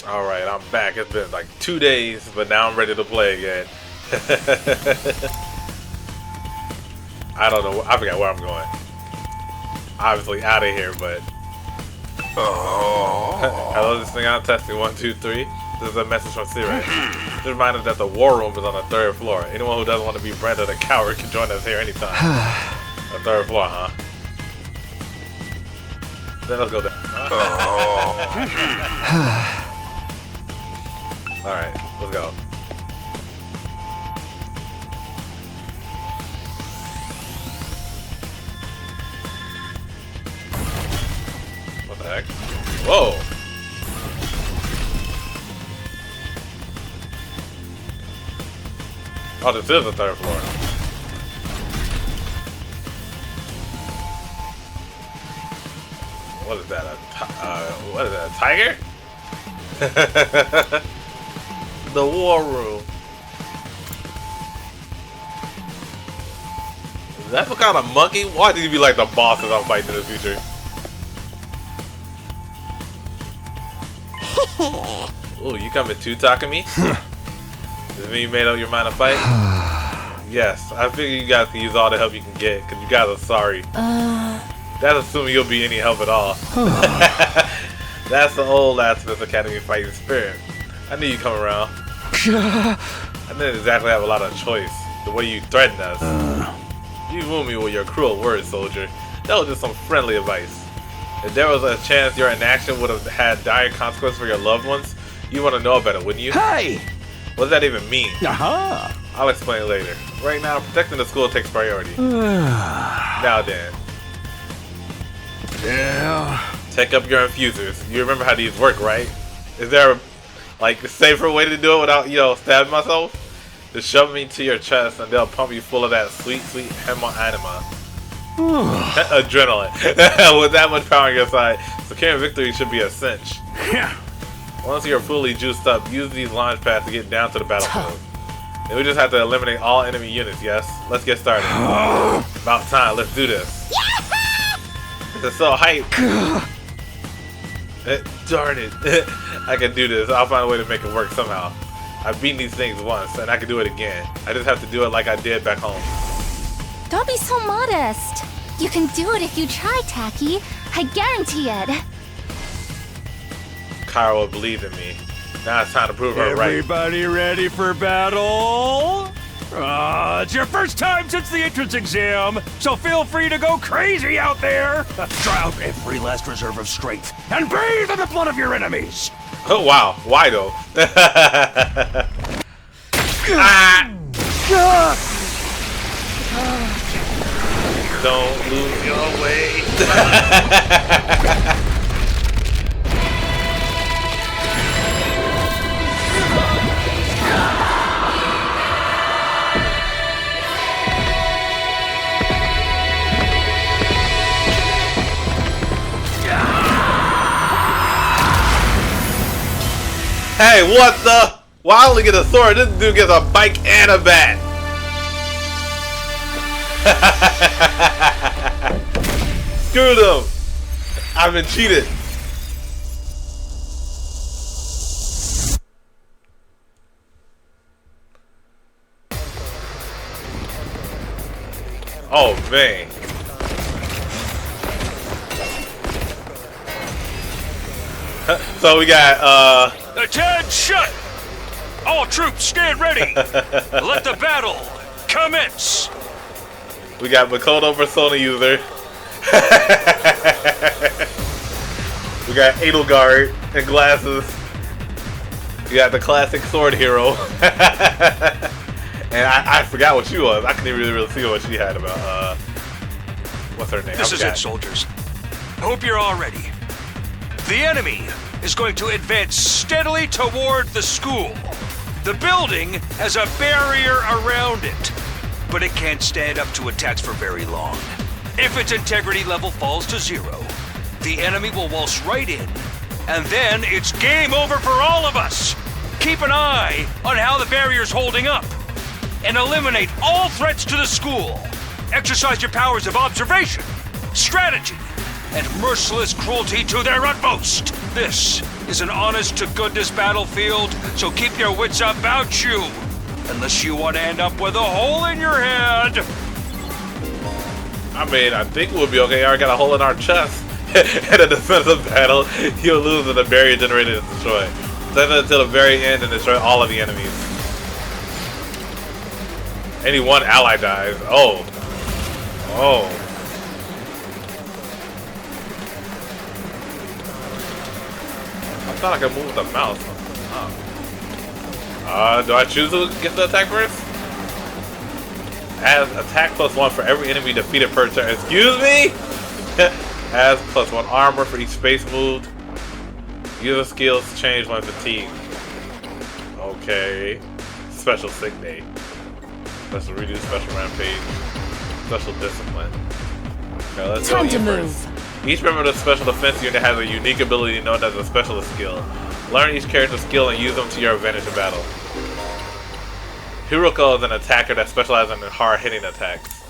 Alright, I'm back. It's been like 2 days, but now I'm ready to play again. I don't know. I forgot where I'm going. Obviously out of here, but... Hello, this thing on testing. 1, 2, 3. This is a message from Siri. Just a reminder that the war room is on the 3rd floor. Anyone who doesn't want to be branded a coward can join us here anytime. The 3rd floor, huh? Then let's go down. Alright, let's go. What the heck? Whoa! Oh, this is the 3rd floor. What is that? What is that? A tiger? The war room. Is that some kind of monkey? Why did he be like the boss as I'm fighting in the future? Ooh, you coming too, Takumi? Does it mean you made up your mind to fight? Yes, I figure you guys can use all the help you can get, because you guys are sorry. That's assuming you'll be any help at all. That's the old Smith Academy fighting spirit. I knew you'd come around. I didn't exactly have a lot of choice. The way you threatened us. You wound me with your cruel words, soldier. That was just some friendly advice. If there was a chance your inaction would have had dire consequences for your loved ones, you'd want to know about it, wouldn't you? Hey! What does that even mean? Aha! I'll explain later. Right now, protecting the school takes priority. Now then. Yeah. Take up your infusers. You remember how these work, right? Is there a safer way to do it without, stabbing myself? Just shove me to your chest and they'll pump you full of that sweet, sweet anima. Adrenaline. With that much power on your side, securing victory should be a cinch. Yeah. Once you're fully juiced up, use these launch pads to get down to the battlefield. And we just have to eliminate all enemy units, yes? Let's get started. About time, let's do this. It's so hype. Darn it. I can do this. I'll find a way to make it work somehow. I've beaten these things once, and I can do it again. I just have to do it like I did back home. Don't be so modest. You can do it if you try, Taki. I guarantee it. Kara believes in me. Now it's time to prove her right. Everybody ready for battle? It's your first time since the entrance exam, so feel free to go crazy out there. Draw out every last reserve of strength and bathe in the blood of your enemies. Oh wow, why though? Ah! Don't lose your way. Hey, what the? Well, I only get a sword. This dude gets a bike and a bat. Screw them. I've been cheated. Oh, man. So we got, Attention! All troops stand ready. Let the battle commence. We got Makoto Persona user. We got Edelgard and glasses. We got the classic sword hero. And I forgot what she was. I couldn't even really see what she had about. What's her name? This is it, soldiers. I hope you're all ready. The enemy is going to advance steadily toward the school. The building has a barrier around it, but it can't stand up to attacks for very long. If its integrity level falls to 0, the enemy will waltz right in, and then it's game over for all of us. Keep an eye on how the barrier's holding up, and eliminate all threats to the school. Exercise your powers of observation, strategy, and merciless cruelty to their utmost. This is an honest-to-goodness battlefield, so keep your wits about you. Unless you want to end up with a hole in your head. I mean, I think we'll be okay. I already got a hole in our chest. In a defensive battle, you'll lose when the barrier generated is destroyed. Send it until the very end and destroy all of the enemies. Any one ally dies. Oh. Oh. I thought I could move with the mouse. Oh. Do I choose to get the attack first? Adds attack +1 for every enemy defeated per turn. Excuse me? Adds +1 armor for each space moved. User skills change when fatigued. Okay. Special sick day. Special redo, special rampage. Special discipline. Okay, let's Time go to here move. first. Each member of the special defense unit has a unique ability known as a specialist skill. Learn each character's skill and use them to your advantage in battle. Hiroko is an attacker that specializes in hard-hitting attacks.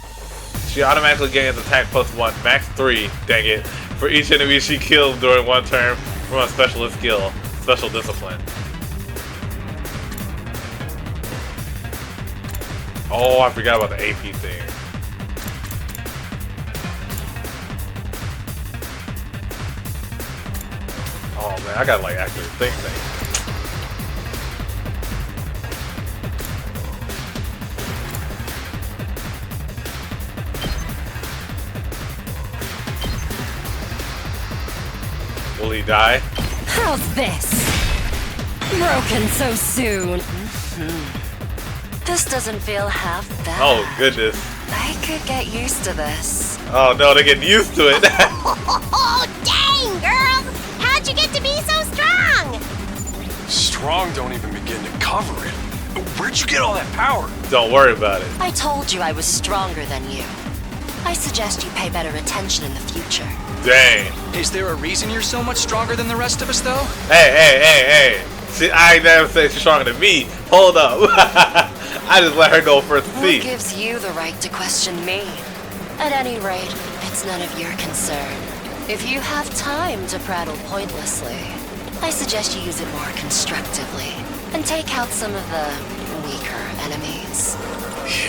She automatically gains attack +1, max 3, dang it, for each enemy she kills during one turn from a specialist skill, special discipline. Oh, I forgot about the AP thing. Oh man, I gotta like actually think things. Will he die? How's this? Broken so soon. This doesn't feel half bad. Oh goodness. I could get used to this. Oh no, they're getting used to it. Oh, dang, girl! How'd you get to be so strong? Strong don't even begin to cover it. Where'd you get all that power? Don't worry about it. I told you I was stronger than you. I suggest you pay better attention in the future. Dang. Is there a reason you're so much stronger than the rest of us, though? Hey. See, I never said she's stronger than me. Hold up. I just let her go first to What see. gives you the right to question me? At any rate, it's none of your concern. If you have time to prattle pointlessly, I suggest you use it more constructively and take out some of the weaker enemies.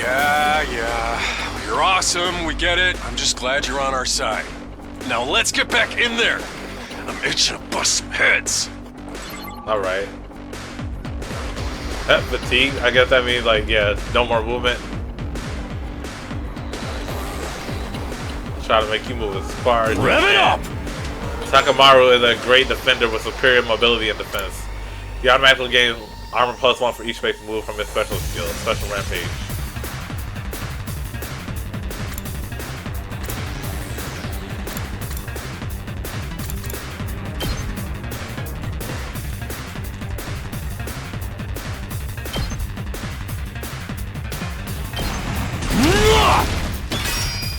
Yeah. You're awesome, we get it. I'm just glad you're on our side. Now let's get back in there. I'm itching to bust some heads. Alright. Fatigue, I guess that means like, yeah, no more movement. Try to make you move as far as you Rev it can. up! Takamaru is a great defender with superior mobility and defense. He automatically gains armor +1 for each space move from his special skill, special rampage.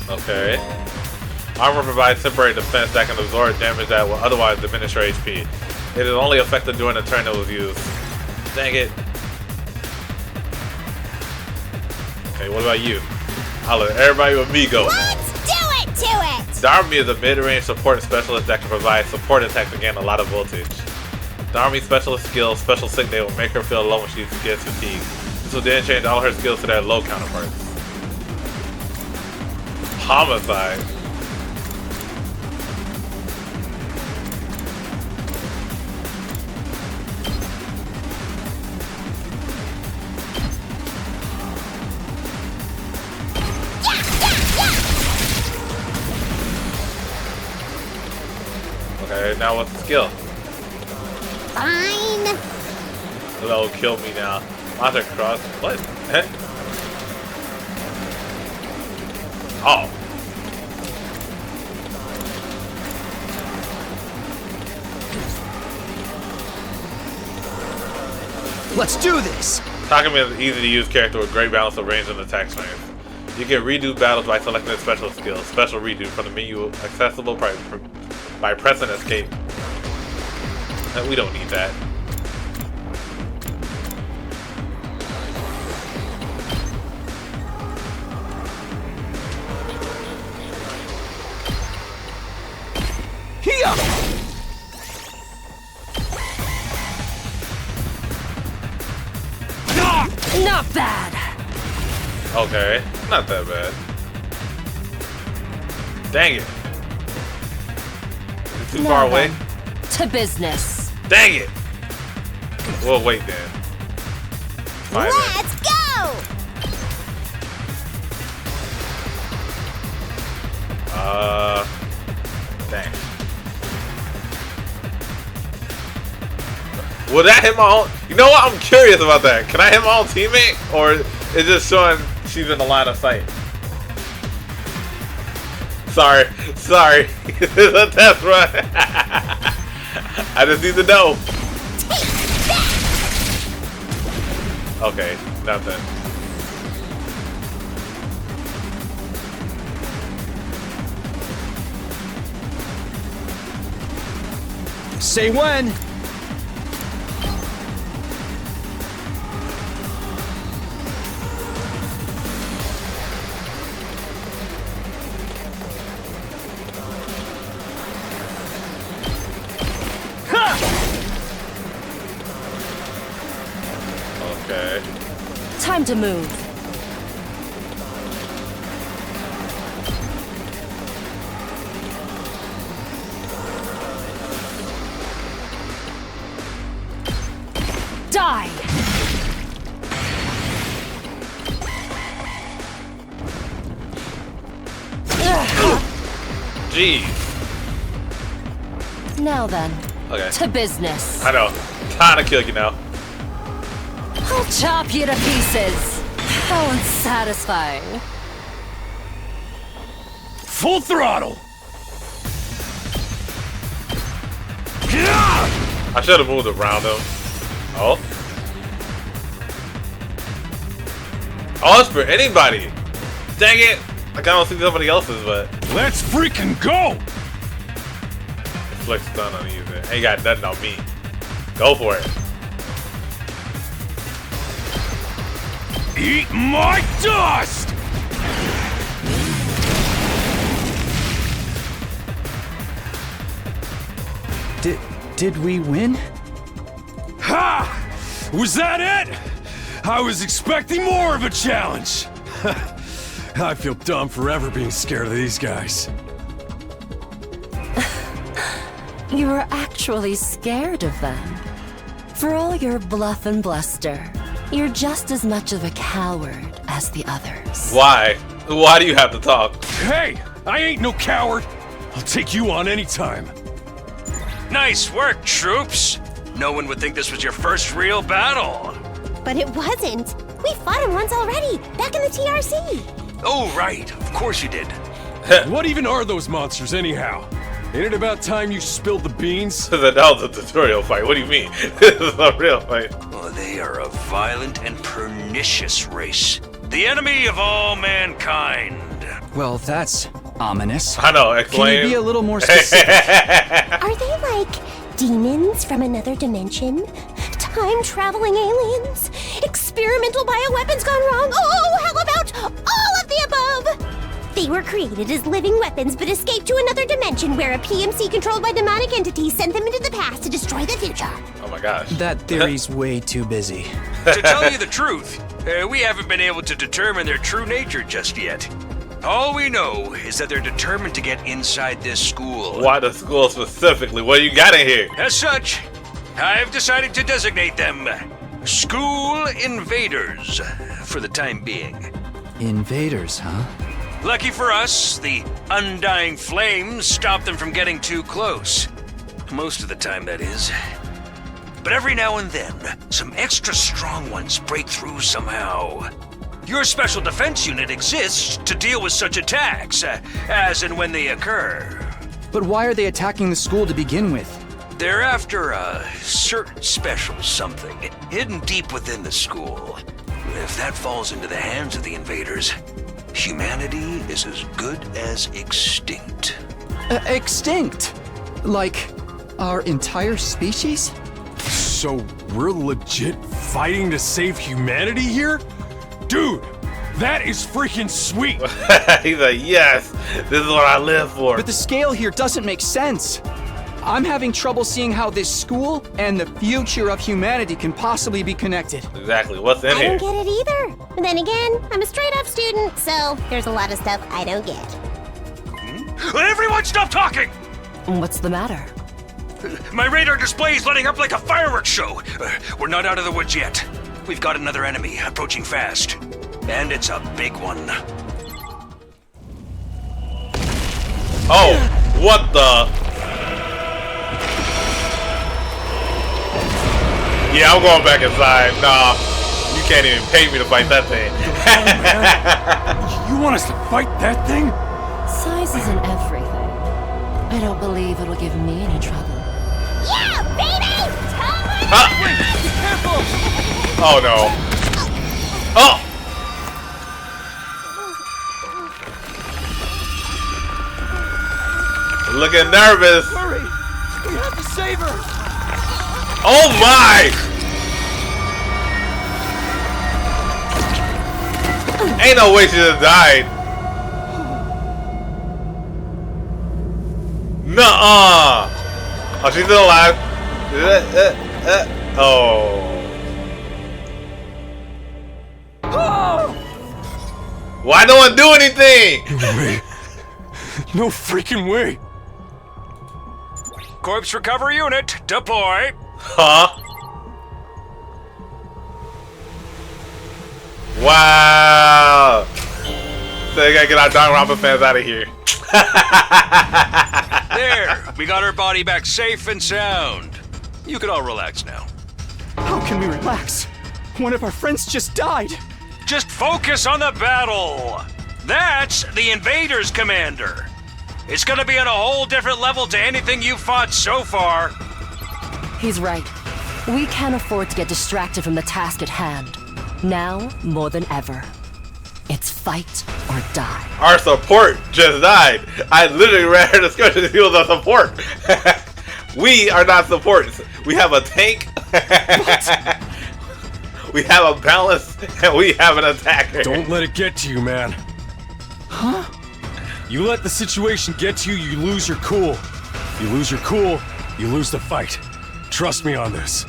Okay. Armor provides temporary defense that can absorb damage that will otherwise diminish your HP. It is only effective during the turn it was used. Dang it. Okay, what about you? I'll let everybody with me go. Let's do it to it! Darmy is a mid-range support specialist that can provide support attacks against a lot of voltage. Darmy's specialist skill, Special Sick Day, will make her feel low when she gets fatigued. This will then change all her skills to their low counterparts. Homicide. Okay, now what's the skill? Fine. That will kill me now. Monster cross. What? Oh. Let's do this! Takumi is an easy-to-use character with great balance of range and attack strength. You can redo battles by selecting a special skill, Special Redo, from the menu accessible by pressing Escape. We don't need that. Not bad. Okay, not that bad. Dang it. Is it too far away? To business. Dang it. Well, wait then. Fine, then. Let's go! Dang. Will that hit my own? You know what? I'm curious about that. Can I hit my own teammate? Or is it just showing she's in the line of sight? Sorry. This is a test run. I just need to know. Okay, nothing. Say when. Okay. Time to move. Die! Jeez. Now then, Okay. to business. I know. Time to kill you now. I'll chop you to pieces. How unsatisfying. Full throttle! I should have moved around him. Oh. Oh, it's for anybody. Dang it. I kind of see somebody else's, but Let's freaking go! flick stun on easy. Ain't got nothing on me. Go for it. Eat my dust! Did we win? Ha! Was that it? I was expecting more of a challenge. I feel dumb forever being scared of these guys. You were actually scared of them. For all your bluff and bluster, you're just as much of a coward as the others. Why? Why do you have to talk? Hey, I ain't no coward. I'll take you on anytime. Nice work, troops. No one would think this was your first real battle. But it wasn't. We fought him once already, back in the TRC. Oh, right. Of course you did. What even are those monsters anyhow? Ain't it about time you spilled the beans? That was a tutorial fight. What do you mean? This is a real fight. Oh, they are a violent and pernicious race. The enemy of all mankind. Well, that's ominous. I know. Can Explain. you be a little more specific? Are they like demons from another dimension? Time-traveling aliens? Experimental bioweapons gone wrong? Oh, how about all of the above? They were created as living weapons but escaped to another dimension where a PMC controlled by demonic entities sent them into the past to destroy the future. Oh my gosh. That theory's way too busy. To tell you the truth, we haven't been able to determine their true nature just yet. All we know is that they're determined to get inside this school. Why the school specifically? What you got in here? As such, I've decided to designate them School Invaders for the time being. Invaders, huh? Lucky for us, the undying flames stop them from getting too close. Most of the time, that is. But every now and then, some extra strong ones break through somehow. Your special defense unit exists to deal with such attacks, as and when they occur. But why are they attacking the school to begin with? They're after a certain special something hidden deep within the school. If that falls into the hands of the invaders, humanity is as good as extinct. Extinct? Like, our entire species? So we're legit fighting to save humanity here? Dude, that is freaking sweet! He's like, yes, this is what I live for. But the scale here doesn't make sense. I'm having trouble seeing how this school and the future of humanity can possibly be connected. Exactly. What's in I here? don't get it either. But then again, I'm a straight-up student, so there's a lot of stuff I don't get. Everyone stop talking! What's the matter? My radar display is lighting up like a fireworks show. We're not out of the woods yet. We've got another enemy approaching fast. And it's a big one. Oh, what the? Yeah, I'm going back inside. Nah, you can't even pay me to fight that thing. You want us to fight that thing? Size isn't everything. I don't believe it'll give me any trouble. Yeah, baby! Tell me! Be careful! Oh no. Oh! Looking nervous. Hurry! We have to save her! Oh my! Ain't no way she just died. Nuh-uh. Oh, she's still alive. Oh. Why no one do anything? No way. No freaking way. Corpse recovery unit, deploy. Huh? Wow. So you gotta get our Danganronpa fans out of here. There, we got our body back safe and sound. You can all relax now. How can we relax? One of our friends just died. Just focus on the battle. That's the Invaders Commander. It's gonna be on a whole different level to anything you've fought so far. He's right. We can't afford to get distracted from the task at hand. Now, more than ever. It's fight or die. Our support just died. I literally read her description. He was a support. We are not supports. We have a tank. We have a balance, and we have an attacker. Don't let it get to you, man. Huh? You let the situation get to you, you lose your cool. You lose your cool, you lose the fight. Trust me on this.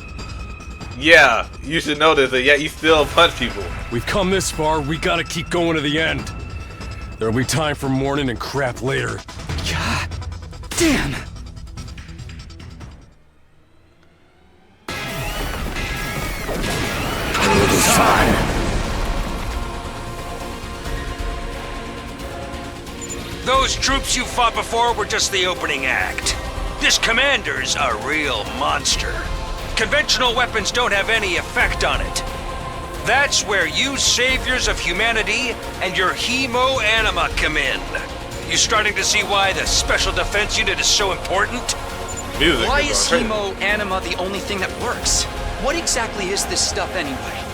Yeah, you should know this, and yet you still punch people. We've come this far, we gotta keep going to the end. There'll be time for mourning and crap later. God damn! Those troops you fought before were just the opening act. This commander's a real monster. Conventional weapons don't have any effect on it. That's where you saviors of humanity and your hemo-anima come in. You starting to see why the Special Defense Unit is so important? Music Why is is going hemo-anima the only thing that works? What exactly is this stuff anyway?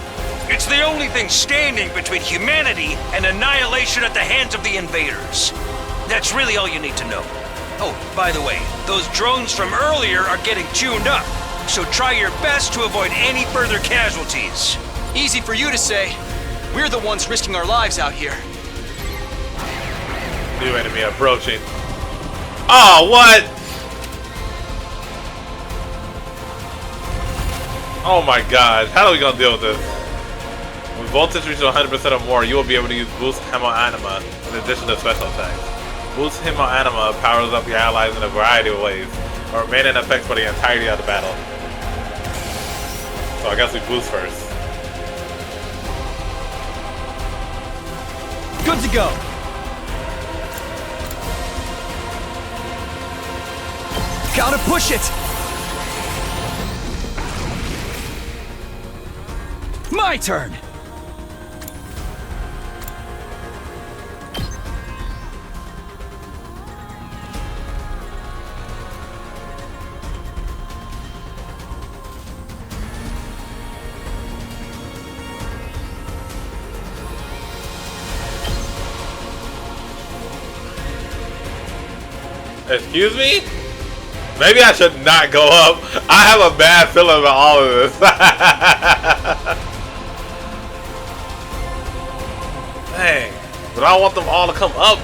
It's the only thing standing between humanity and annihilation at the hands of the invaders. That's really all you need to know. Oh, by the way, those drones from earlier are getting tuned up, so try your best to avoid any further casualties. Easy for you to say. We're the ones risking our lives out here. New enemy approaching. Oh, what? Oh my god, how are we gonna deal with this? When voltage reaches 100% or more, you will be able to use Boost Hemo-Anima in addition to special attacks. Boost Hemo-Anima powers up your allies in a variety of ways, or remain in effect for the entirety of the battle. So I guess we boost first. Good to go. Gotta push it. My turn. Excuse me? Maybe I should not go up. I have a bad feeling about all of this. Dang. But I want them all to come up.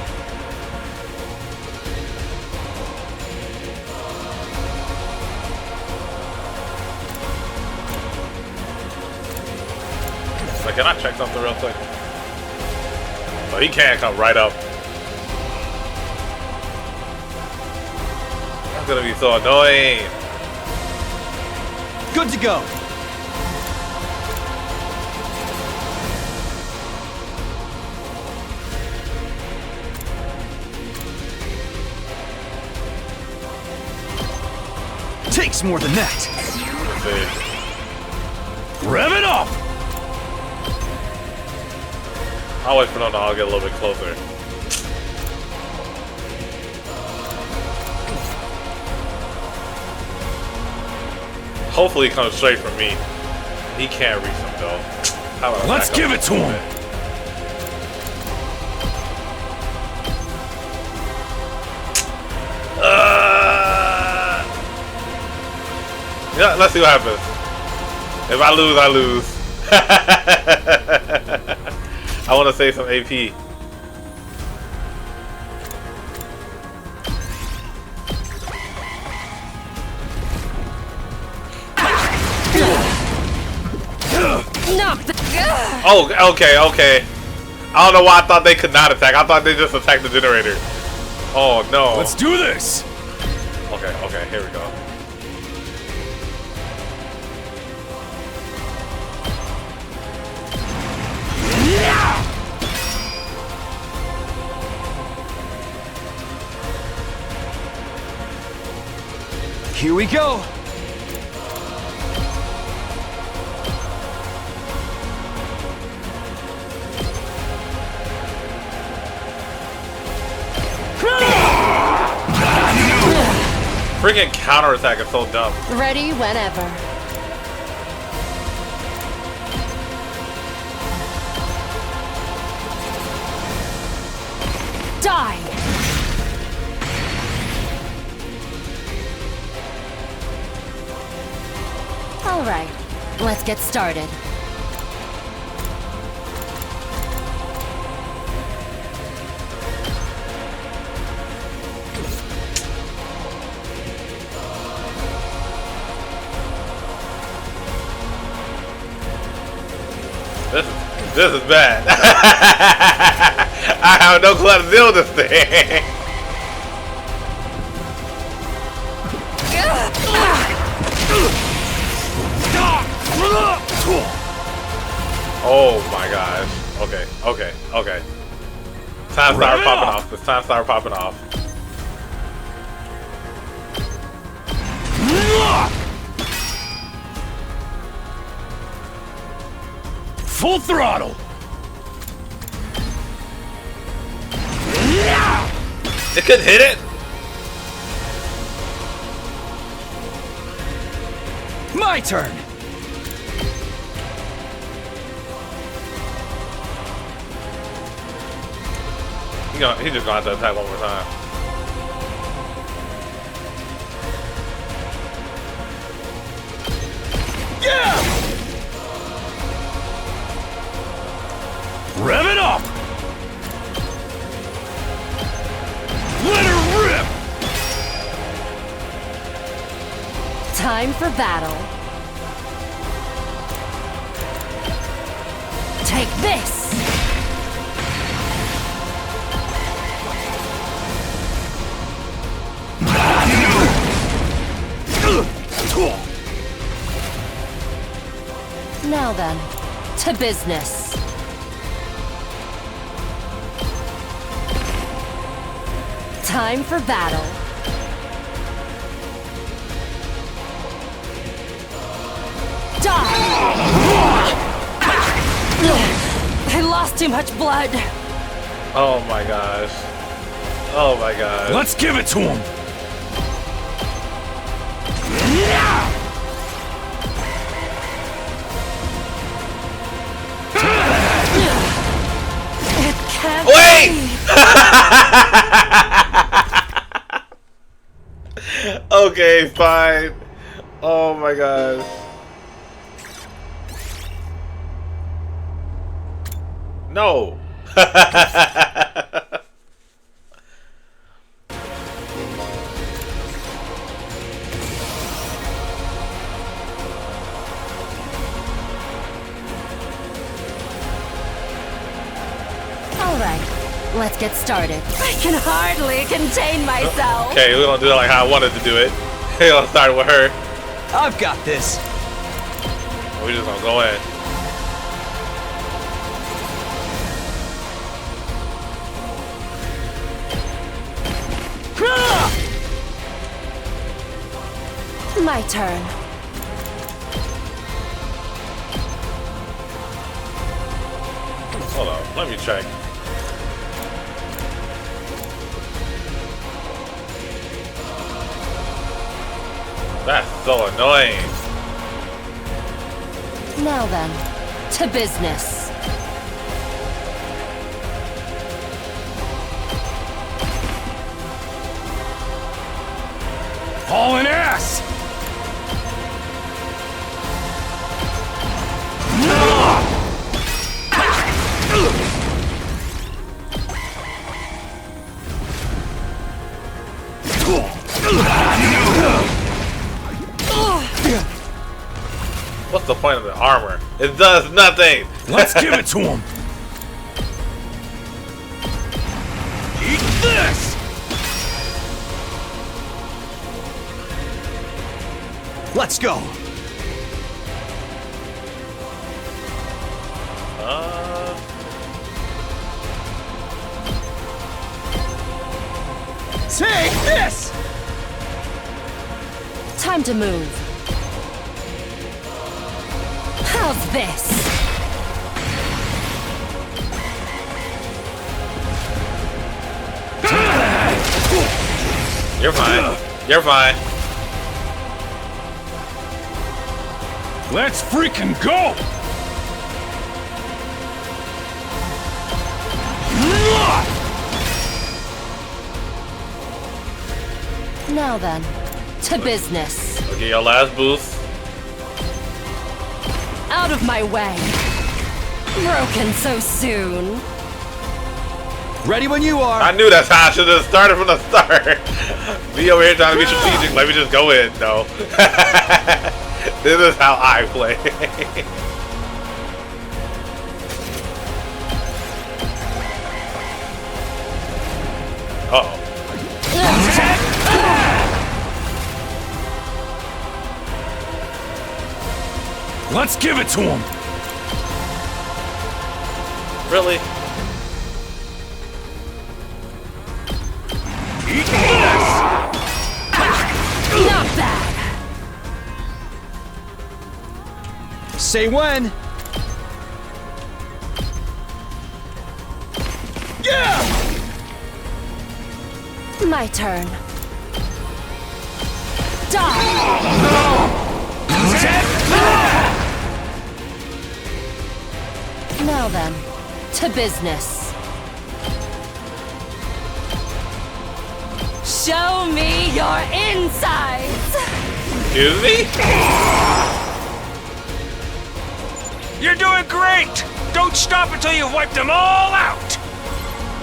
Wait, can I check something real quick? Oh, he can't come right up. That's gonna be so annoying. Good to go. Takes more than that. Rev it up! I'll wait for them to all get a little bit closer. Hopefully he comes straight from me. He can't reach him though. How about Let's give it to him! Yeah, let's see what happens. If I lose, I lose. I want to save some AP. Oh, okay, okay. I don't know why I thought they could not attack. I thought they just attacked the generator. Oh no. Let's do this! Okay, okay, here we go. Here we go. Freaking counterattack is so dumb. Ready whenever. Die! All right, let's get started. This is bad. I have no clue how to deal with this thing. Oh my gosh. Okay, okay, okay. Time started popping off. It's time started popping off. Full throttle! It could hit it. My turn. He's just gonna have to attack one more time. Yeah! Rev it up! Let her rip! Time for battle. Take this! Now then, to business. Time for battle. Die! I lost too much blood. Oh my gosh. Oh my gosh. Let's give it to him! It can't Wait! Okay, fine. Oh my gosh. No. let's get started. I can hardly contain myself. Okay, we're gonna do it like how I wanted to do it. We're gonna start with her. I've got this. We're just gonna go in. My turn. Hold on, let me check. That's so annoying. Now then, to business. Hauling ass! What's the point of the armor? It does nothing. Let's give it to him. Eat this! Let's go. Take this! Time to move. How's this? You're fine. You're fine. Let's freaking go! Now then, to business. Okay, your last boost. Out of my way. Broken so soon. Ready when you are. I knew that's how I should have started from the start. Me over here trying to be strategic. Let me just go in. No. This is how I play. Uh-oh. Let's give it to him. Really? Eat this! Not bad. Say when. Yeah! My turn. Die. Now then, to business. Show me your insides! Excuse me? You're doing great! Don't stop until you've wiped them all out!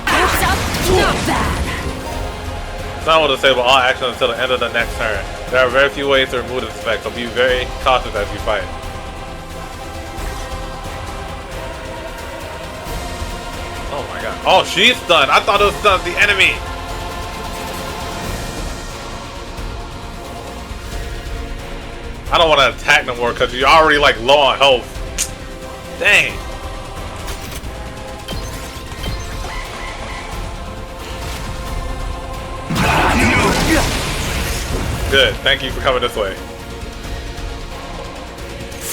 Oops up, not bad. It's not what to say about all action until the end of the next turn. There are very few ways to remove this effect, so be very cautious as you fight. Oh my god. Oh, she's stunned. I thought it was stunned the enemy. I don't want to attack no more because you're already like low on health. Dang. Good. Thank you for coming this way.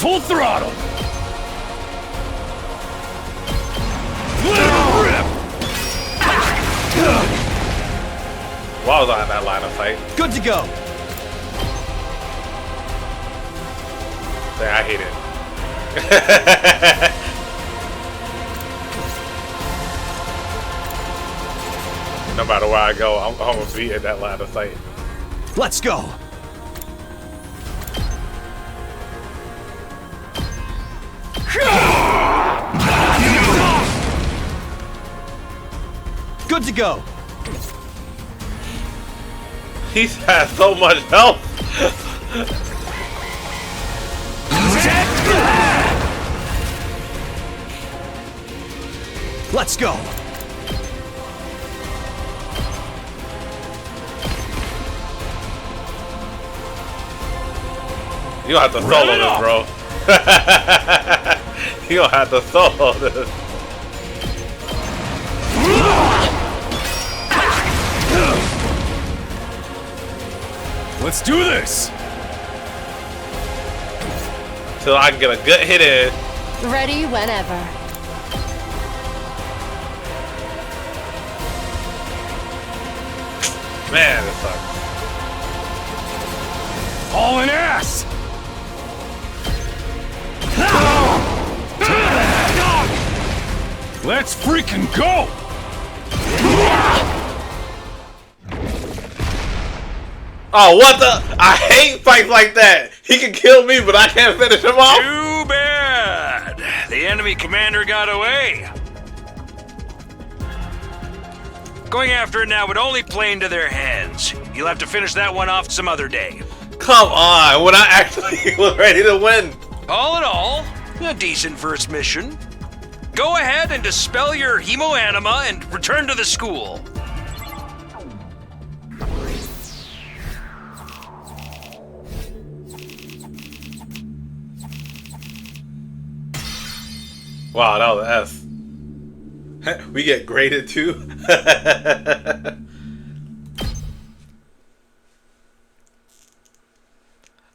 Full throttle! Let her rip! Why was I in that line of sight? Good to go. Dang, I hate it. No matter where I go, I'm gonna be in that line of sight. Let's go. Good to go. He's had so much health. Let's go. You don't have to solo this, bro. You don't have to solo this. Let's do this. Till I can get a good hit in. Ready whenever. Man, this sucks. All in ass. Let's freaking go. Oh, what the? I hate fights like that. He can kill me, but I can't finish him off. Too bad. The enemy commander got away. Going after it now would only play into their hands. You'll have to finish that one off some other day. Come on, when I actually was ready to win. All in all, a decent first mission. Go ahead and dispel your hemoanima and return to the school. Wow, that was an S. We get graded too.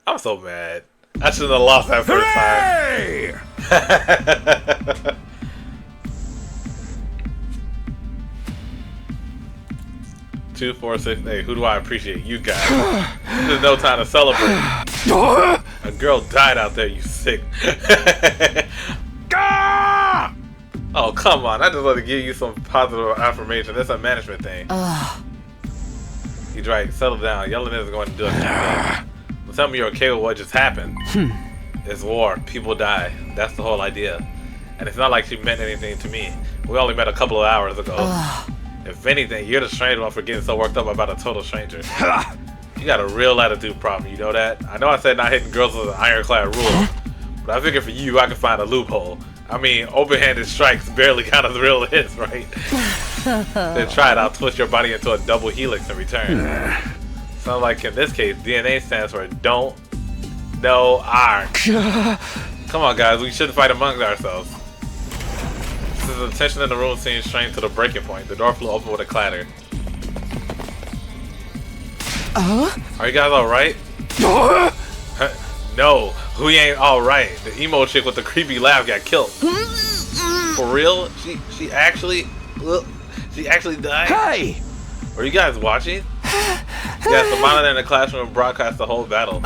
I'm so mad. I shouldn't have lost that first time. 2, 4, 6, 8. Who do I appreciate? You guys. There's no time to celebrate. A girl died out there, you sick. Oh, come on. I just want to give you some positive affirmation. That's a management thing. He's right. Settle down. Yelling isn't going to do it. Well, tell me you're okay with what just happened. It's war. People die. That's the whole idea. And it's not like she meant anything to me. We only met a couple of hours ago. If anything, you're the strange one for getting so worked up about a total stranger. You got a real attitude problem, you know that? I know I said not hitting girls with an ironclad rule, but I figure for you, I can find a loophole. I mean, open-handed strikes barely count as real hits, right? Then try it, I'll twist your body into a double helix in return. Sounds like in this case, DNA stands for don't, no, aren't. Come on, guys, we shouldn't fight amongst ourselves. The tension in the room seems strained to the breaking point. The door flew open with a clatter. Are you guys alright? No, we ain't alright. The emo chick with the creepy laugh got killed. For real? She actually died? Hey! Were you guys watching? Yes, the monitor in the classroom broadcast the whole battle.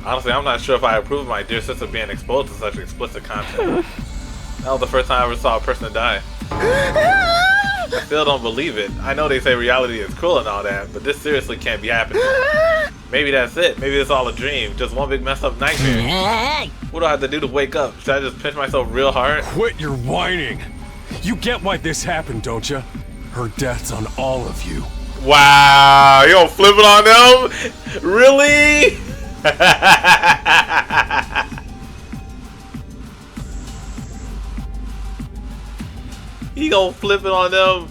Honestly, I'm not sure if I approve of my dear sister being exposed to such explicit content. That was the first time I ever saw a person die. I still don't believe it. I know they say reality is cruel and all that, but this seriously can't be happening. Maybe that's it. Maybe it's all a dream. Just one big messed up nightmare. What do I have to do to wake up? Should I just pinch myself real hard? Quit your whining. You get why this happened, don't you? Her death's on all of you. Wow, you don't flip it on them? Really? He gonna flip it on them.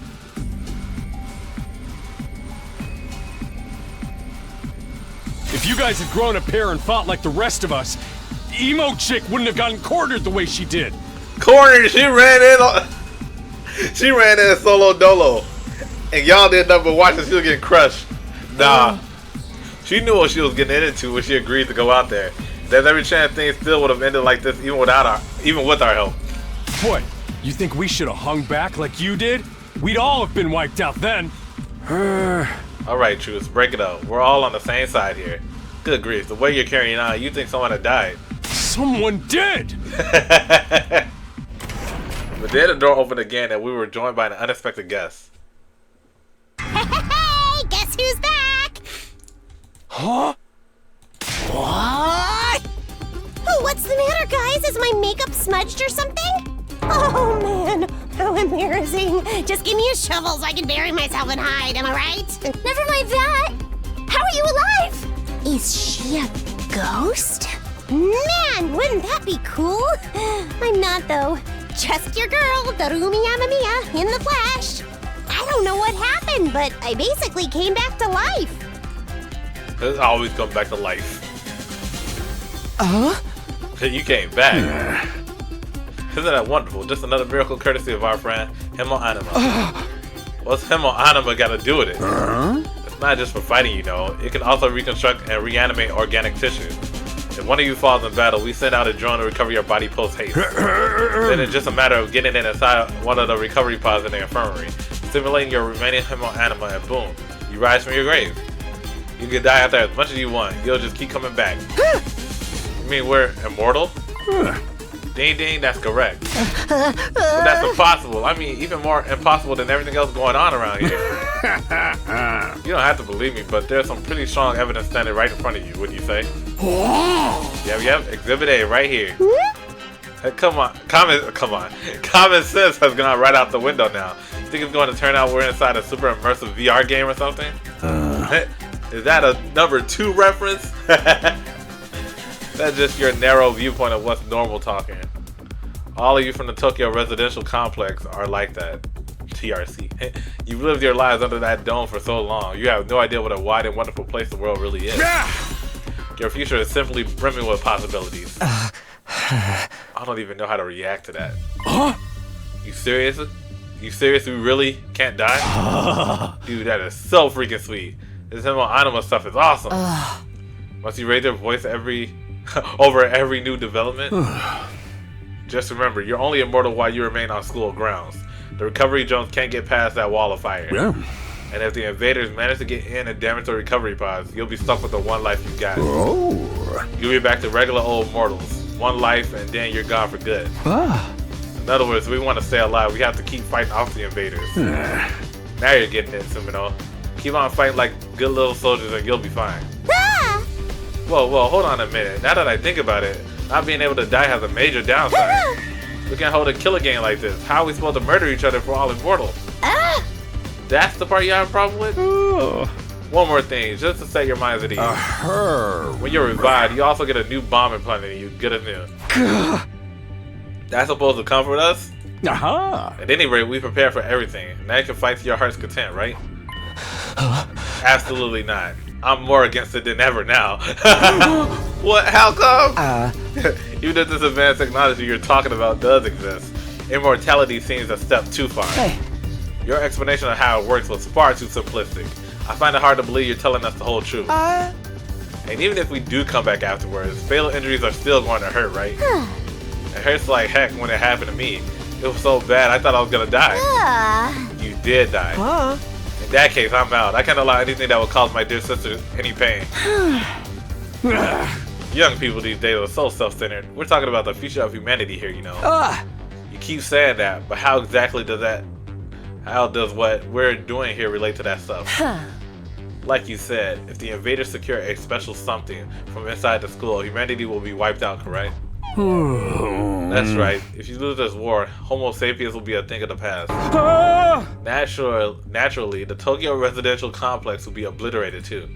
If you guys had grown a pair and fought like the rest of us, the emo chick wouldn't have gotten cornered the way she did. Cornered? She ran in solo dolo. And y'all did nothing but watch her. She was getting crushed. Nah. She knew what she was getting into when she agreed to go out there. There's every chance things still would have ended like this even with our help. What? You think we should have hung back like you did? We'd all have been wiped out then. Alright, Truce, break it up. We're all on the same side here. Good grief, the way you're carrying on, you think someone had died. Someone did! But then the door opened again and we were joined by an unexpected guest. Hey, guess who's back? Huh? What? Oh, what's the matter, guys? Is my makeup smudged or something? Oh, man. How embarrassing. Just give me a shovel so I can bury myself and hide, am I right? Never mind that. How are you alive? Is she a ghost? Man, wouldn't that be cool? I'm not, though. Just your girl, Darumi Yamamiya, in the flesh. I don't know what happened, but I basically came back to life. It always comes back to life. You came back. Isn't that wonderful? Just another miracle courtesy of our friend Hemo Anima. What's Hemo Anima got to do with it? It's not just for fighting, you know. It can also reconstruct and reanimate organic tissue. If one of you falls in battle, we send out a drone to recover your body post-haste. Then it's just a matter of getting it inside one of the recovery pods in the infirmary, stimulating your remaining Hemo Anima, and boom, you rise from your grave. You can die out there as much as you want. You'll just keep coming back. You mean we're immortal? Ding ding, that's correct. But that's impossible. I mean, even more impossible than everything else going on around here. You don't have to believe me, but there's some pretty strong evidence standing right in front of you, wouldn't you say? Yep, Exhibit A right here. Hey, come on. Common sense has gone right out the window now. You think it's going to turn out we're inside a super immersive VR game or something? Is that a number 2 reference? That's just your narrow viewpoint of what's normal talking. All of you from the Tokyo residential complex are like that. TRC. You've lived your lives under that dome for so long. You have no idea what a wide and wonderful place the world really is. Your future is simply brimming with possibilities. I don't even know how to react to that. You serious? You seriously really can't die? Dude, that is so freaking sweet. This Hemo Anima stuff is awesome. Must you raise your voice over every new development? Just remember, you're only immortal while you remain on school grounds. The recovery drones can't get past that wall of fire. And if the invaders manage to get in and damage the recovery pods, you'll be stuck with the one life you got. You'll be back to regular old mortals. One life and then you're gone for good. In other words, if we want to stay alive, we have to keep fighting off the invaders. Now you're getting it, Sumino. Keep on fighting like good little soldiers and you'll be fine. Whoa, hold on a minute. Now that I think about it, not being able to die has a major downside. We can't hold a killer game like this. How are we supposed to murder each other if we're all immortal? That's the part you have a problem with? One more thing, just to set your minds at ease. When you're revived, you also get a new bomb implanted in you, good as new. That's supposed to comfort us? At any rate, we prepare for everything. Now you can fight to your heart's content, right? Absolutely not. I'm more against it than ever now. What? How come? Even if this advanced technology you're talking about does exist, immortality seems a step too far. Your explanation of how it works was far too simplistic. I find it hard to believe you're telling us the whole truth. And even if we do come back afterwards, fatal injuries are still going to hurt, right? It hurts like heck when it happened to me. It was so bad, I thought I was gonna die. You did die. In that case, I'm out. I can't allow anything that would cause my dear sister any pain. Young people these days are so self-centered. We're talking about the future of humanity here, you know. You keep saying that, but how exactly does what we're doing here relate to that stuff? Like you said, if the invaders secure a special something from inside the school, humanity will be wiped out, correct? That's right. If you lose this war, Homo sapiens will be a thing of the past. Naturally, the Tokyo residential complex will be obliterated too.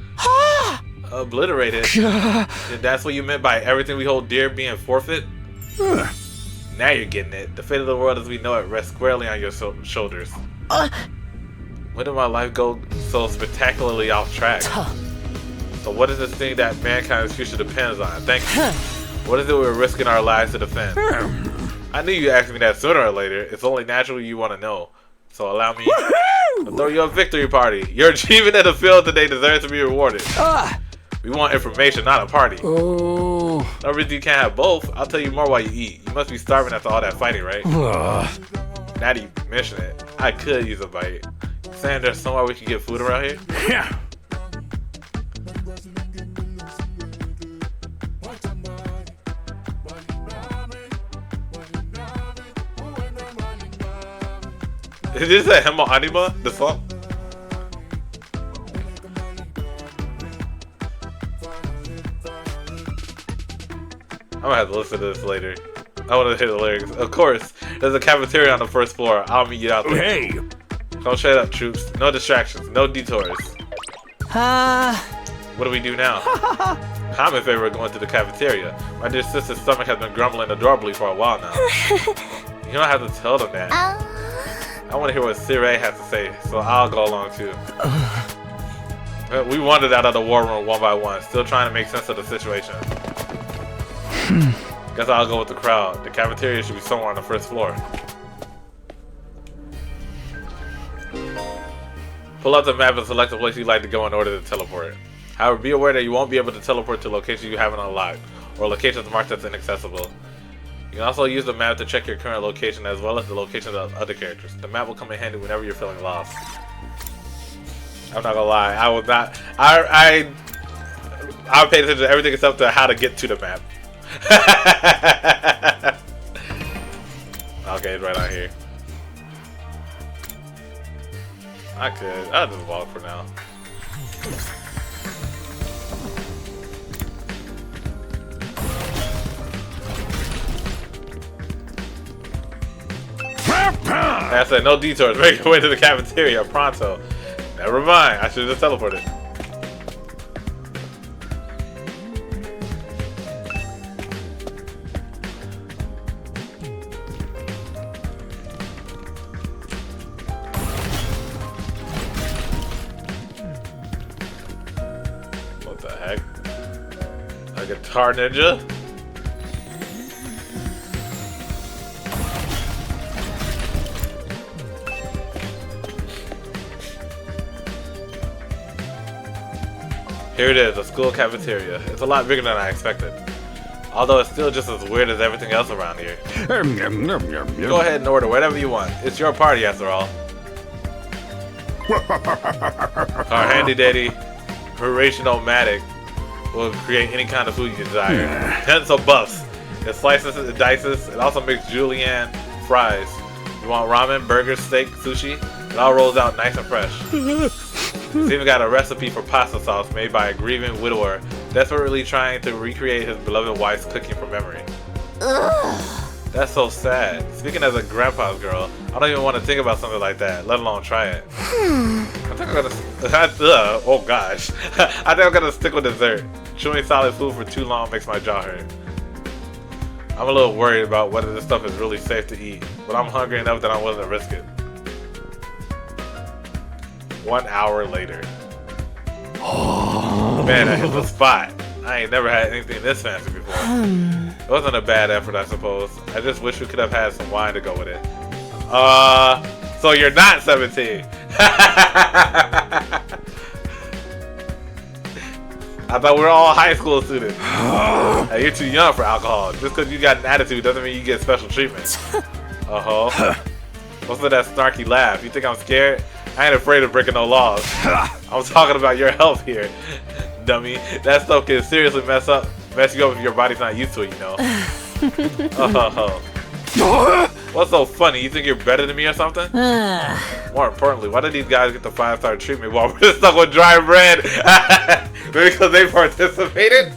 Obliterated? And that's what you meant by everything we hold dear being forfeit? Now you're getting it. The fate of the world as we know it rests squarely on your shoulders. When did my life go so spectacularly off track? So what is this thing that mankind's future depends on? Thank you. What is it we're risking our lives to defend? I knew you'd ask me that sooner or later. It's only natural you want to know. So allow me to throw you a victory party. Your achievement in the field today deserves to be rewarded. We want information, not a party. No reason you can't have both. I'll tell you more while you eat. You must be starving after all that fighting, right? Now that you mention it, I could use a bite. Saying there's somewhere we can get food around here? Yeah. Is this a Hemo Anima? The song? I'm gonna have to listen to this later. I want to hear the lyrics. Of course, there's a cafeteria on the first floor. I'll meet you out there. Hey! Come straight up, troops. No distractions, no detours. What do we do now? I'm in favor of going to the cafeteria. My dear sister's stomach has been grumbling adorably for a while now. You don't have to tell them that. I want to hear what Sirei has to say, so I'll go along too. We wandered out of the war room one by one, still trying to make sense of the situation. Guess I'll go with the crowd. The cafeteria should be somewhere on the first floor. Pull out the map and select the place you'd like to go in order to teleport. However, be aware that you won't be able to teleport to locations you haven't unlocked, or locations marked as inaccessible. You can also use the map to check your current location as well as the location of other characters. The map will come in handy whenever you're feeling lost. I'm not gonna lie, I was not. I paid attention to everything except to how to get to the map. Okay, it's right out here. I'll just walk for now. Like I said, no detours. Make your way to the cafeteria pronto. Never mind. I should have just teleported. What the heck? A guitar ninja? Here it is, a school cafeteria. It's a lot bigger than I expected. Although it's still just as weird as everything else around here. Go ahead and order whatever you want. It's your party after all. Our handy dandy Horatio-matic will create any kind of food you desire. Tens of buffs. It slices and dices. It also makes julienne fries. You want ramen, burgers, steak, sushi? It all rolls out nice and fresh. It's even got a recipe for pasta sauce made by a grieving widower desperately trying to recreate his beloved wife's cooking from memory. Ugh. That's so sad. Speaking as a grandpa's girl, I don't even want to think about something like that, let alone try it. I think I'm gonna... oh gosh. I think I'm gonna stick with dessert. Chewing solid food for too long makes my jaw hurt. I'm a little worried about whether this stuff is really safe to eat, but I'm hungry enough that I'm willing to risk it. 1 hour later. Man, I hit the spot. I ain't never had anything this fancy before. It wasn't a bad effort, I suppose. I just wish we could have had some wine to go with it. So you're not 17. I thought we were all high school students. Hey, you're too young for alcohol. Just because you got an attitude doesn't mean you get special treatment. What's with that snarky laugh? You think I'm scared? I ain't afraid of breaking no laws. I'm talking about your health here, dummy. That stuff can seriously mess you up if your body's not used to it, you know. What's so funny? You think you're better than me or something? More importantly, why did these guys get the 5-star treatment while we're stuck with dry bread? Maybe because they participated?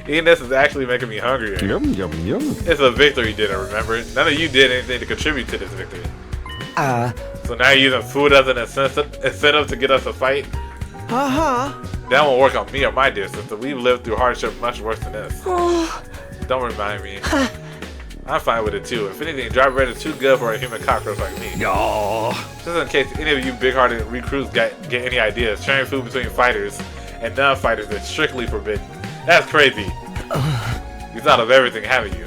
Eating this is actually making me hungrier. Yum, yum, yum. It's a victory dinner, remember? None of you did anything to contribute to this victory. So now you're using food as an incentive to get us to fight? That won't work on me or my dear sister. We've lived through hardship much worse than this. Don't remind me. I'm fine with it too. If anything, dry bread is too good for a human cockroach like me. Just in case any of you big-hearted recruits get any ideas, sharing food between fighters and non-fighters is strictly forbidden. That's crazy. You thought of everything, haven't you?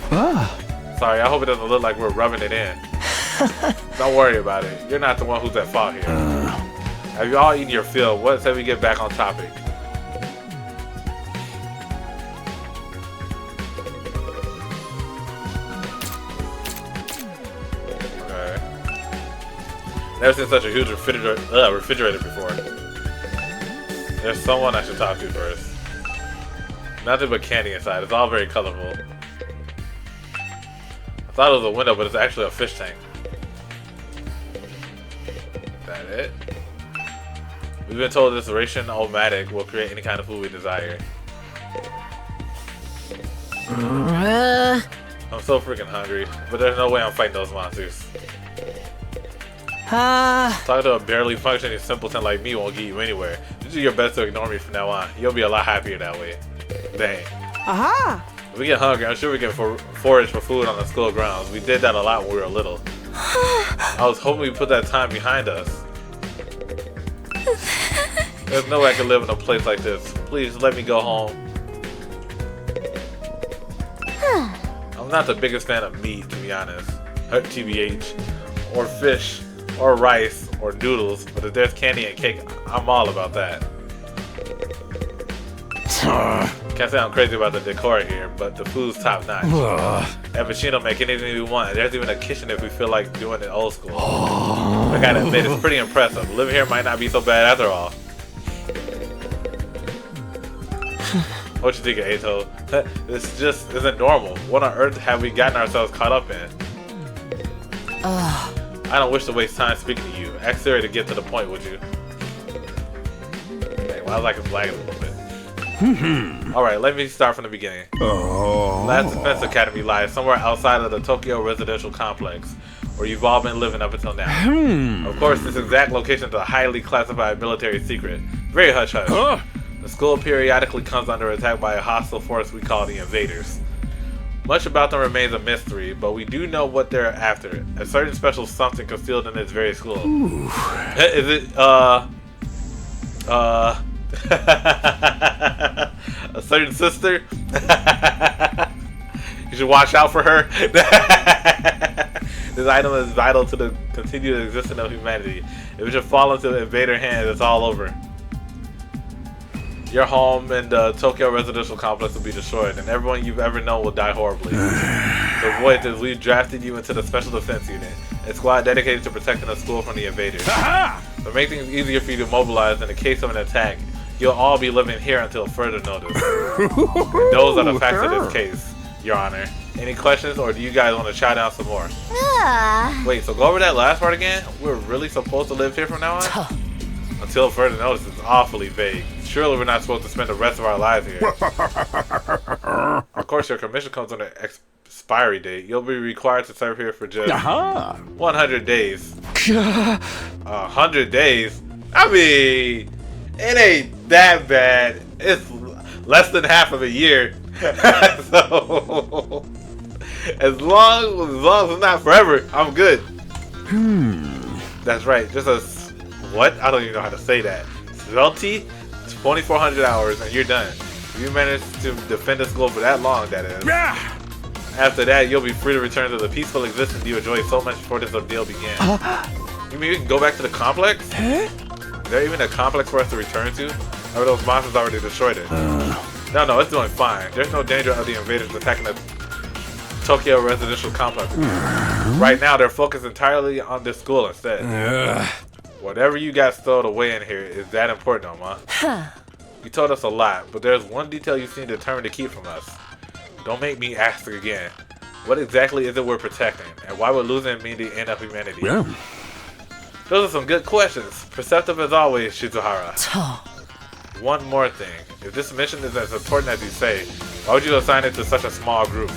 Sorry, I hope it doesn't look like we're rubbing it in. Don't worry about it. You're not the one who's at fault here. Have you all eaten your fill? What say we get back on topic? Okay. Never seen such a huge refrigerator before. There's someone I should talk to first. Nothing but candy inside. It's all very colorful. I thought it was a window, but it's actually a fish tank. Is that it? We've been told this Horatio-matic will create any kind of food we desire. I'm so freaking hungry, but there's no way I'm fighting those monsters. Talking to a barely functioning simpleton like me won't get you anywhere. Just do your best to ignore me from now on. You'll be a lot happier that way. Dang. If we get hungry, I'm sure we can forage for food on the school grounds. We did that a lot when we were little. I was hoping we put that time behind us. There's no way I can live in a place like this. Please let me go home. I'm not the biggest fan of meat, to be honest. TBH. Or fish. Or rice. Or noodles. But if there's candy and cake, I'm all about that. Can't say I'm crazy about the decor here, but the food's top notch. At Machino make anything we want. There's even a kitchen if we feel like doing it old school. I gotta admit, it's pretty impressive. Living here might not be so bad after all. What you think, Ato? This just isn't normal. What on earth have we gotten ourselves caught up in? I don't wish to waste time speaking to you. Ask Siri to get to the point, would you? Hey, well, I like it's lagging a little bit. Alright, let me start from the beginning. Last Defense Academy lies somewhere outside of the Tokyo residential complex, where you've all been living up until now. Of course, this exact location is a highly classified military secret. Very hush-hush. The school periodically comes under attack by a hostile force we call the Invaders. Much about them remains a mystery, but we do know what they're after. A certain special something concealed in this very school. Is it, a certain sister? You should watch out for her. This item is vital to the continued existence of humanity. If it should fall into the invader hands, it's all over. Your home and the Tokyo residential complex will be destroyed, and everyone you've ever known will die horribly. To avoid this, we've drafted you into the Special Defense Unit, a squad dedicated to protecting the school from the invaders. To make things easier for you to mobilize in the case of an attack, you'll all be living here until further notice. And those are the facts of this case, Your Honor. Any questions, or do you guys want to try down some more? Wait, so go over that last part again? We're really supposed to live here from now on? Until further notice is awfully vague. Surely we're not supposed to spend the rest of our lives here. Of course, your commission comes on an expiry date. You'll be required to serve here for just 100 days. 100 days? I mean, it ain't that bad. It's less than half of a year. So, as long as it's not forever, I'm good. That's right. Just a what? I don't even know how to say that. Svelte, 2,400 hours, and you're done. If you manage to defend the school for that long, that is. After that, you'll be free to return to the peaceful existence you enjoyed so much before this ordeal began. You mean we can go back to the complex? Is there even a complex for us to return to? Or those monsters already destroyed it? No, it's doing fine. There's no danger of the invaders attacking the Tokyo residential complex. Right now, they're focused entirely on this school instead. Whatever you got stowed away in here is that important, Oma. You told us a lot, but there's one detail you seem determined to keep from us. Don't make me ask again. What exactly is it we're protecting, and why would losing it mean the end of humanity? Those are some good questions. Perceptive as always, Shizuhara. One more thing. If this mission is as important as you say, why would you assign it to such a small group?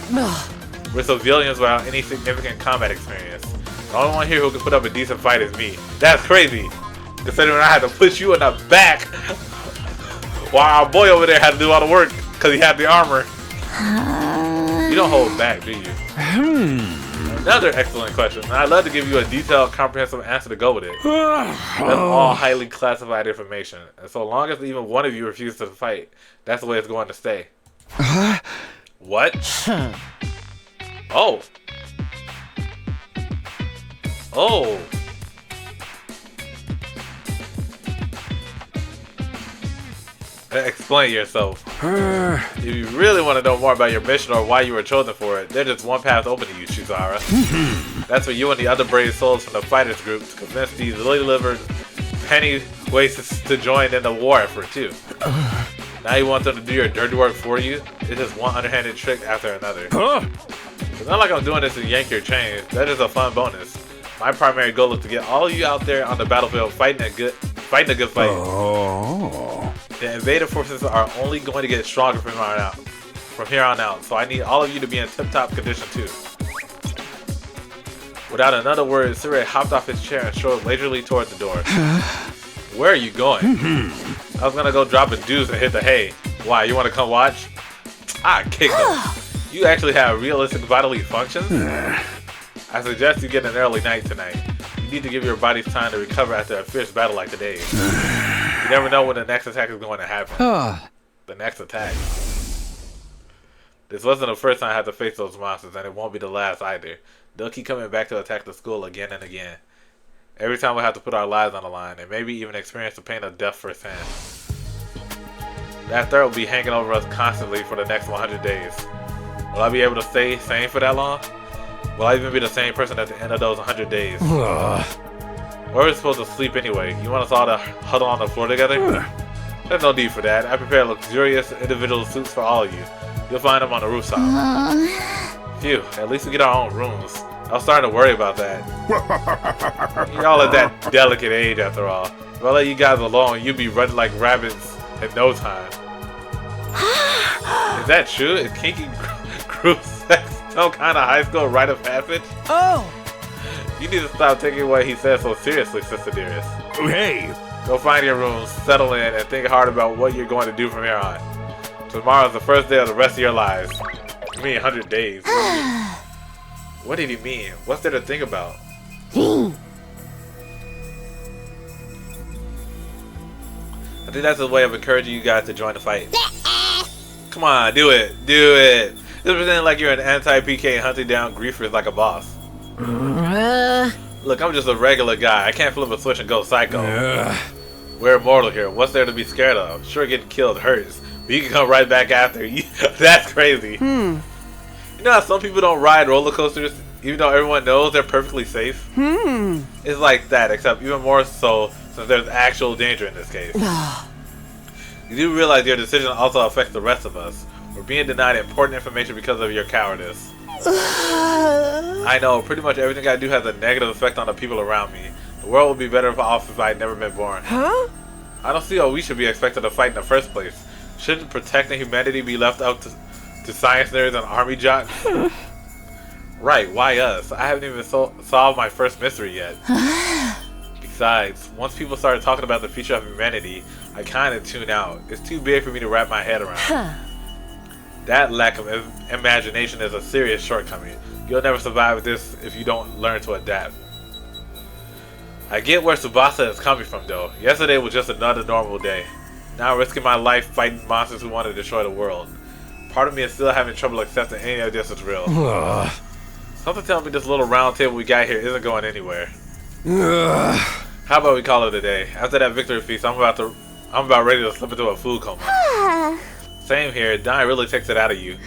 We're civilians without any significant combat experience. The only one here who can put up a decent fight is me. That's crazy, considering I had to push you in the back while our boy over there had to do all the work because he had the armor. You don't hold back, do you? Another excellent question, and I'd love to give you a detailed, comprehensive answer to go with it. That's all highly classified information, and so long as even one of you refuses to fight, that's the way it's going to stay. What? Oh. Explain yourself. If you really want to know more about your mission or why you were chosen for it, there's just one path open to you, Shizara. That's for you and the other brave souls from the fighters group to convince these lily-livered penny wastes to join in the war effort too. Now you want them to do your dirty work for you? It's just one underhanded trick after another. It's not like I'm doing this to yank your chains. That is a fun bonus. My primary goal is to get all of you out there on the battlefield fighting a good fight. The invader forces are only going to get stronger from here on out, so I need all of you to be in tip-top condition too. Without another word, Siri hopped off his chair and strode leisurely towards the door. Where are you going? I was gonna go drop a deuce and hit the hay. Why, you wanna come watch? Ah, kick him. You actually have realistic bodily functions? I suggest you get an early night tonight. You need to give your bodies time to recover after a fierce battle like today's. You never know when the next attack is going to happen. The next attack. This wasn't the first time I had to face those monsters, and it won't be the last either. They'll keep coming back to attack the school again and again. Every time we have to put our lives on the line, and maybe even experience the pain of death firsthand. That threat will be hanging over us constantly for the next 100 days. Will I be able to stay sane for that long? Will I even be the same person at the end of those 100 days? Where are we supposed to sleep anyway? You want us all to huddle on the floor together? There's no need for that. I prepared luxurious individual suits for all of you. You'll find them on the rooftop. Phew, at least we get our own rooms. I was starting to worry about that. Y'all at that delicate age after all. If I let you guys alone, you'd be running like rabbits in no time. Is that true? Is kinky group sex some kind of high school rite of passage? Oh! You need to stop taking what he says so seriously, Sister Dearest. Hey! Go find your rooms, settle in, and think hard about what you're going to do from here on. Tomorrow's the first day of the rest of your lives. You mean 100 days? What did he mean? What's there to think about? I think that's his way of encouraging you guys to join the fight. Come on, do it. Do it. Just pretend like you're an anti-PK hunting down griefers like a boss. Look, I'm just a regular guy. I can't flip a switch and go psycho. We're immortal here. What's there to be scared of? Sure, getting killed hurts, but you can come right back after. That's crazy. You know how some people don't ride roller coasters even though everyone knows they're perfectly safe? It's like that, except even more so since there's actual danger in this case. You do realize your decision also affects the rest of us. We're being denied important information because of your cowardice. I know, pretty much everything I do has a negative effect on the people around me. The world would be better off if I had never been born. I don't see how we should be expected to fight in the first place. Shouldn't protecting humanity be left up to science nerds and army jocks? Right, why us? I haven't even solved my first mystery yet. Besides, once people started talking about the future of humanity, I kind of tune out. It's too big for me to wrap my head around. That lack of imagination is a serious shortcoming. You'll never survive this if you don't learn to adapt. I get where Tsubasa is coming from though. Yesterday was just another normal day. Now risking my life fighting monsters who want to destroy the world. Part of me is still having trouble accepting any of this is real. Something tells me this little round table we got here isn't going anywhere. How about we call it a day? After that victory feast, I'm about ready to slip into a food coma. Same here. Dying really takes it out of you.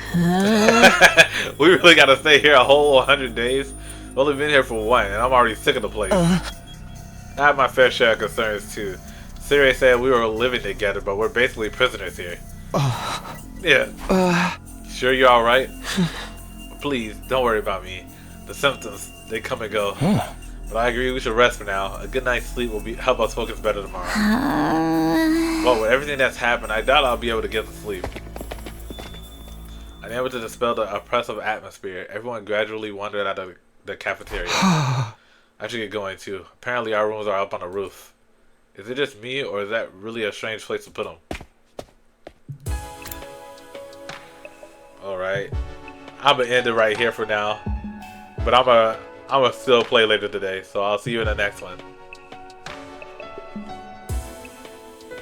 We really gotta stay here a whole 100 days. We've only been here for one, and I'm already sick of the place. I have my fair share of concerns too. Siri said we were living together, but we're basically prisoners here. Yeah. Sure you're alright? Please, don't worry about me. The symptoms, they come and go. But I agree we should rest for now. A good night's sleep will help us focus better tomorrow. Well, with everything that's happened, I doubt I'll be able to get to sleep. Unable to dispel the oppressive atmosphere, everyone gradually wandered out of the cafeteria. I should get going too. Apparently our rooms are up on the roof. Is it just me, or is that really a strange place to put them? Alright. I'm gonna end it right here for now. But I'm gonna still play later today, so I'll see you in the next one.